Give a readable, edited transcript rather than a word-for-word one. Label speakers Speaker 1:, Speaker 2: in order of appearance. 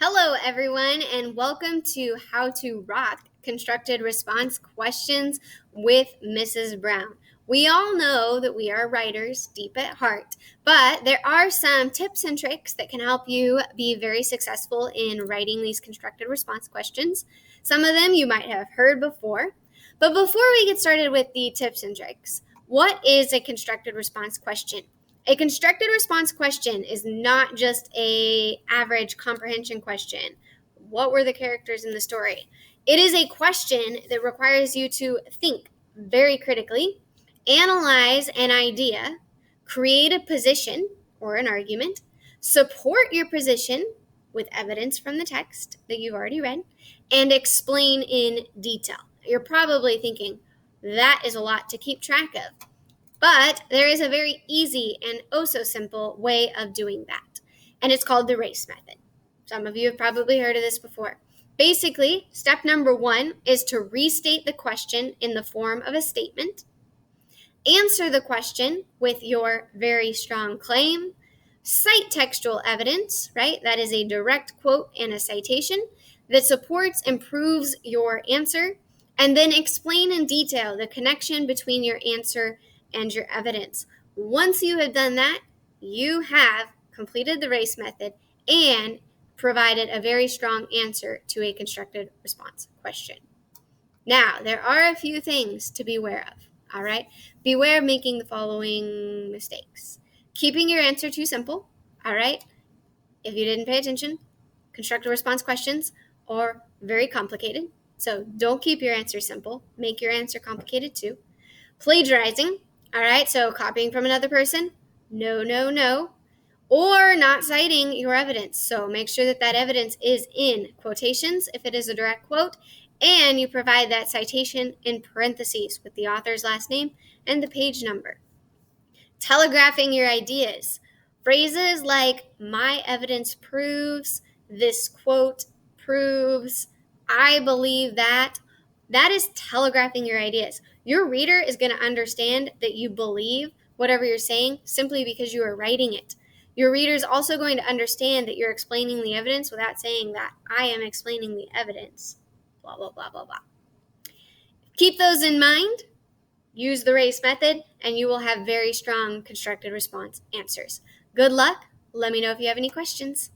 Speaker 1: Hello, everyone, and welcome to How to Rock Constructed Response Questions with Mrs. Brown. We all know that we are writers deep at heart, but there are some tips and tricks that can help you be very successful in writing these constructed response questions. Some of them you might have heard before. But before we get started with the tips and tricks, what is a constructed response question? A constructed response question is not just an average comprehension question. What were the characters in the story? It is a question that requires you to think very critically, analyze an idea, create a position or an argument, support your position with evidence from the text that you've already read, and explain in detail. You're probably thinking, that is a lot to keep track of. But there is a very easy and oh so simple way of doing that, and it's called the RACE method. Some of you have probably heard of this before. Basically, step number 1 is to restate the question in the form of a statement, answer the question with your very strong claim, cite textual evidence, right? That is a direct quote and a citation that supports and proves your answer, and then explain in detail the connection between your answer and your evidence. Once you have done that, you have completed the RACE method and provided a very strong answer to a constructed response question. Now, there are a few things to be aware of, all right? Beware of making the following mistakes. Keeping your answer too simple, all right? If you didn't pay attention, constructed response questions are very complicated, so don't keep your answer simple. Make your answer complicated too. Plagiarizing, all right? So copying from another person, no, no, no. Or not citing your evidence. So make sure that that evidence is in quotations if it is a direct quote, and you provide that citation in parentheses with the author's last name and the page number. Telegraphing your ideas. Phrases like, my evidence proves, this quote proves, I believe that is telegraphing your ideas. Your reader is going to understand that you believe whatever you're saying simply because you are writing it. Your reader is also going to understand that you're explaining the evidence without saying that I am explaining the evidence. Blah, blah, blah, blah, blah. Keep those in mind. Use the RACE method, and you will have very strong constructed response answers. Good luck. Let me know if you have any questions.